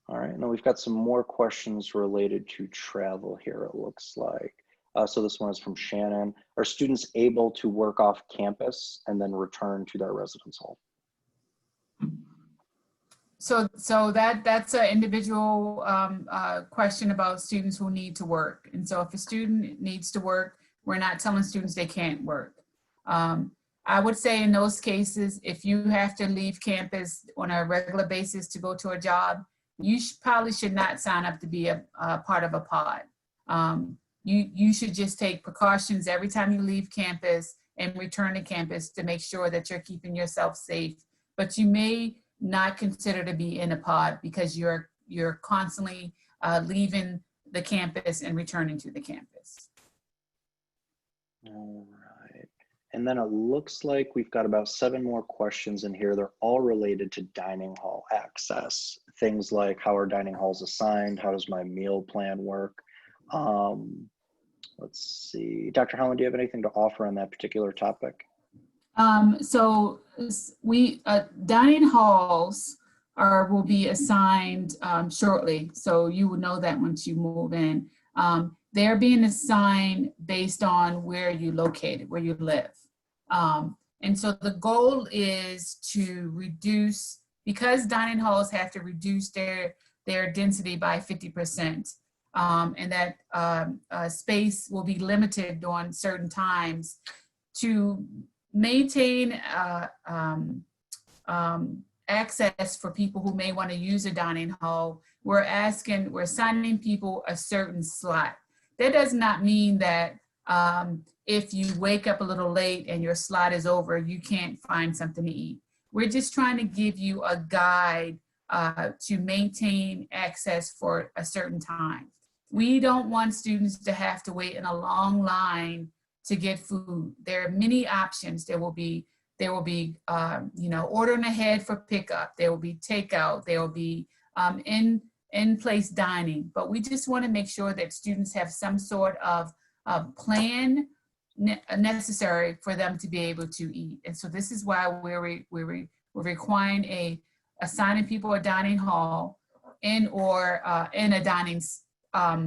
All right, and then we've got some more questions related to travel here, it looks like. So this one is from Shannon. Are students able to work off campus and then return to their residence hall? So that's an individual question about students who need to work. And so if a student needs to work, we're not telling students they can't work. I would say in those cases, if you have to leave campus on a regular basis to go to a job, you probably should not sign up to be a part of a pod. You should just take precautions every time you leave campus and return to campus to make sure that you're keeping yourself safe. But you may not consider to be in a pod because you're constantly leaving the campus and returning to the campus. All right. And then it looks like we've got about 7 more questions in here. They're all related to dining hall access. Things like, how are dining halls assigned? How does my meal plan work? Let's see. Dr. Holland, do you have anything to offer on that particular topic? So dining halls will be assigned shortly. So you will know that once you move in. They're being assigned based on where you're located, where you live. And so the goal is to reduce, because dining halls have to reduce their density by 50%, and that space will be limited on certain times to maintain access for people who may want to use a dining hall. We're assigning people a certain slot. That does not mean that if you wake up a little late and your slot is over, you can't find something to eat. We're just trying to give you a guide to maintain access for a certain time. We don't want students to have to wait in a long line to get food. There are many options. There will be ordering ahead for pickup. There will be takeout. There will be in-place dining. But we just want to make sure that students have some sort of plan necessary for them to be able to eat. And so this is why we're requiring assigning people a dining hall in a dining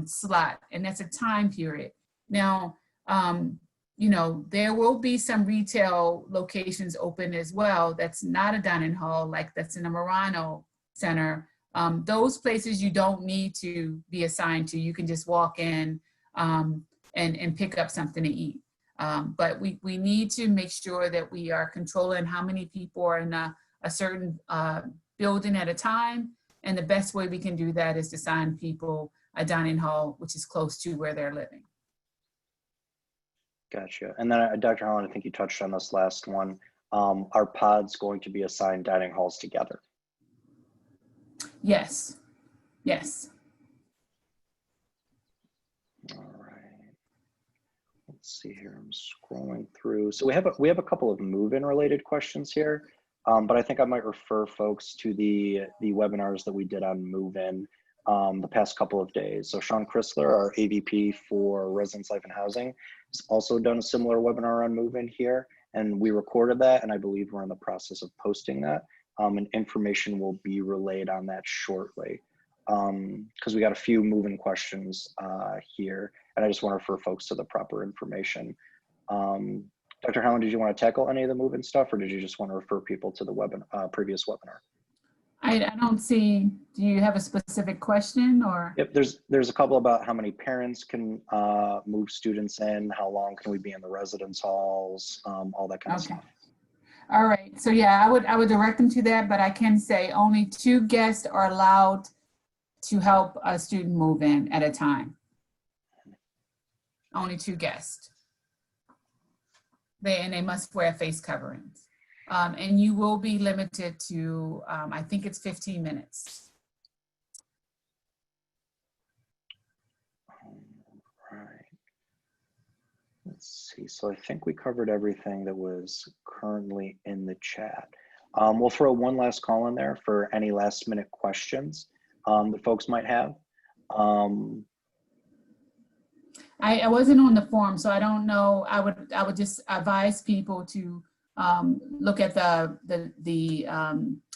slot, and that's a time period. Now, there will be some retail locations open as well. That's not a dining hall, like that's in a Murano Center. Those places you don't need to be assigned to. You can just walk in and pick up something to eat. But we need to make sure that we are controlling how many people are in a certain building at a time. And the best way we can do that is to assign people a dining hall, which is close to where they're living. Gotcha. And then Dr. Holland, I think you touched on this last one. Are pods going to be assigned dining halls together? Yes. Yes. All right. Let's see here. I'm scrolling through. So we have a couple of move-in related questions here, but I think I might refer folks to the webinars that we did on move-in the past couple of days. So Sean Chrysler, our AVP for Residence Life and Housing, has also done a similar webinar on move-in here, and we recorded that, and I believe we're in the process of posting that, and information will be relayed on that shortly, because we got a few move-in questions here, and I just want to refer folks to the proper information. Dr. Holland, did you want to tackle any of the move-in stuff, or did you just want to refer people to the previous webinar? I don't see, do you have a specific question or? Yep, there's a couple about how many parents can move students in, how long can we be in the residence halls, all that kind of Okay. stuff. All right. So yeah, I would direct them to that, but I can say only 2 guests are allowed to help a student move in at a time. Only 2 guests. They must wear face coverings. And you will be limited to, I think it's 15 minutes. Right. Let's see. So I think we covered everything that was currently in the chat. We'll throw one last call in there for any last minute questions that folks might have. I wasn't on the form, so I don't know. I would just advise people to look at the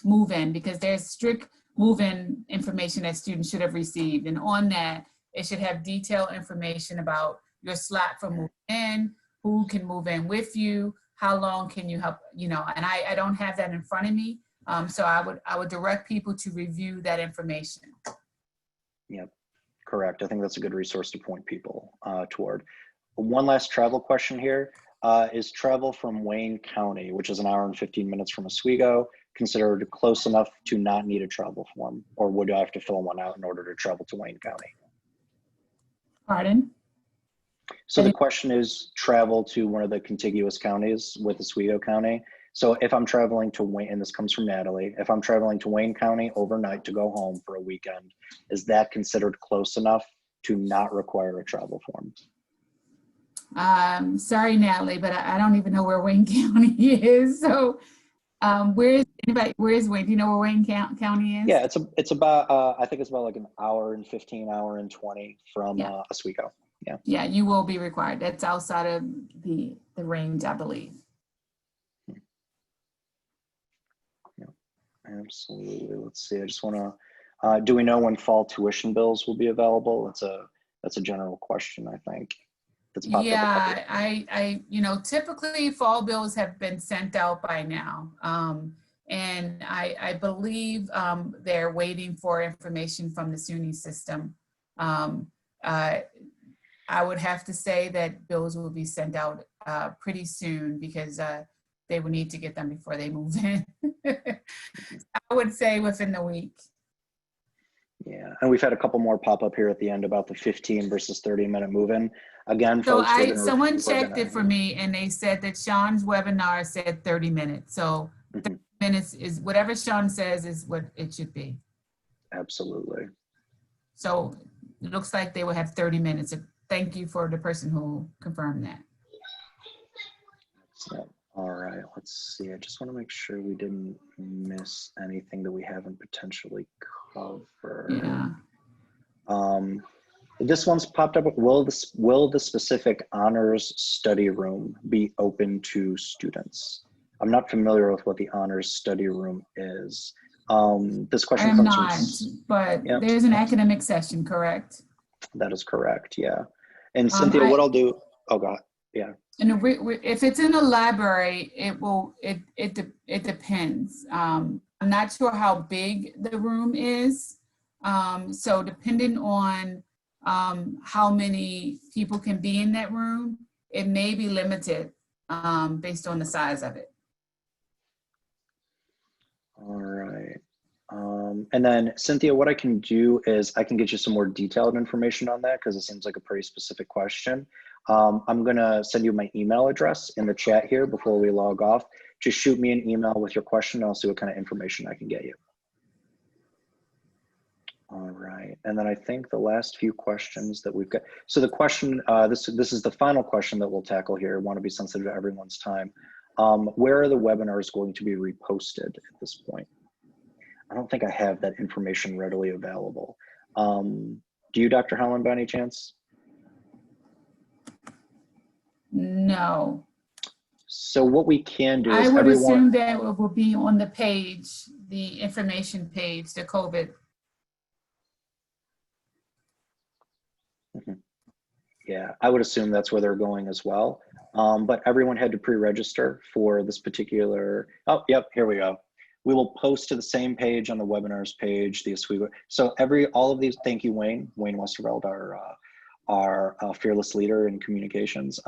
move-in, because there's strict move-in information that students should have received, and on that it should have detailed information about your slot for moving in, who can move in with you, how long can you help, you know. And I don't have that in front of me, so I would direct people to review that information. Yep. Correct. I think that's a good resource to point people toward. One last travel question here. Is travel from Wayne County, which is 1 hour and 15 minutes from Oswego, considered close enough to not need a travel form? Or would I have to fill one out in order to travel to Wayne County? Pardon? So the question is travel to one of the contiguous counties with Oswego County. So if I'm traveling to Wayne, and this comes from Natalie, if I'm traveling to Wayne County overnight to go home for a weekend, is that considered close enough to not require a travel form? Sorry, Natalie, but I don't even know where Wayne County is. So where is Wayne? Do you know where Wayne County is? Yeah, it's about, I think it's about like 1 hour and 15, 1 hour and 20 from Oswego. Yeah. Yeah, you will be required. That's outside of the range, I believe. Absolutely. Let's see. I just want to. Do we know when fall tuition bills will be available? That's a general question, I think. That's popped Yeah, up. I you know, typically fall bills have been sent out by now, and I believe they're waiting for information from the SUNY system. I would have to say that bills will be sent out pretty soon, because they will need to get them before they move in. I would say within the week. Yeah, and we've had a couple more pop up here at the end about the 15 versus 30-minute move-in. Again, So folks, someone checked it for me, and they said that Sean's webinar said 30 minutes. So 30 minutes is whatever Sean says is what it should be. Absolutely. So it looks like they will have 30 minutes. Thank you for the person who confirmed that. So, all right, let's see. I just want to make sure we didn't miss anything that we haven't potentially covered. Yeah. This one's popped up. Will the specific honors study room be open to students? I'm not familiar with what the honors study room is. This question comes from. I'm not, but yep. There's an academic session, correct? That is correct. Yeah. And Cynthia, what I'll do. Oh God. Yeah. And if it's in a library, it depends. I'm not sure how big the room is. So depending on how many people can be in that room, it may be limited based on the size of it. All right. And then Cynthia, what I can do is I can get you some more detailed information on that, because it seems like a pretty specific question. I'm gonna send you my email address in the chat here before we log off. Just shoot me an email with your question, and I'll see what kind of information I can get you. All right, and then I think the last few questions that we've got. So the question, this is the final question that we'll tackle here. I want to be sensitive to everyone's time. Where are the webinars going to be reposted at this point? I don't think I have that information readily available. Do you, Dr. Helen, by any chance? No. So what we can do is I would assume that it will be on the page, the information page, the COVID. Yeah, I would assume that's where they're going as well. But everyone had to pre-register for this particular, oh, yep, here we go. We will post to the same page on the webinars page, the Oswego. So all of these, thank you, Wayne Westerveld, our fearless leader in communications.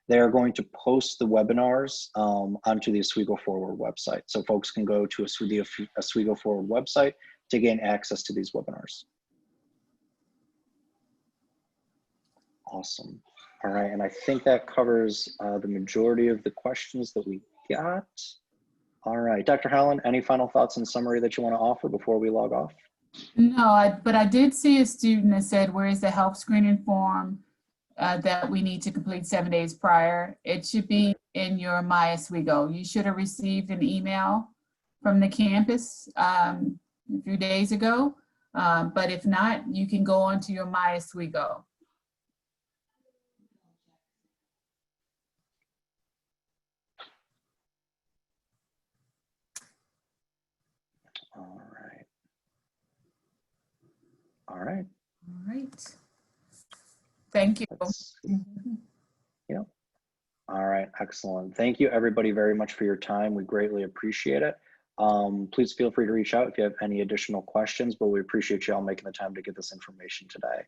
They are going to post the webinars onto the Oswego Forward website. So folks can go to the Oswego Forward website to gain access to these webinars. Awesome. All right, and I think that covers the majority of the questions that we got. All right, Dr. Howland, any final thoughts and summary that you want to offer before we log off? No, but I did see a student that said, where is the health screening form that we need to complete 7 days prior? It should be in your My Oswego. You should have received an email from the campus a few days ago, but if not, you can go onto your My Oswego. All right. All right. All right. Thank you. Yeah. All right. Excellent. Thank you, everybody, very much for your time. We greatly appreciate it. Please feel free to reach out if you have any additional questions, but we appreciate you all making the time to get this information today.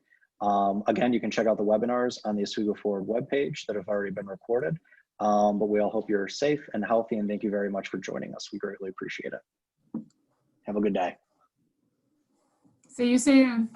Again, you can check out the webinars on the Oswego Forward webpage that have already been recorded. But we all hope you're safe and healthy, and thank you very much for joining us. We greatly appreciate it. Have a good day. See you soon.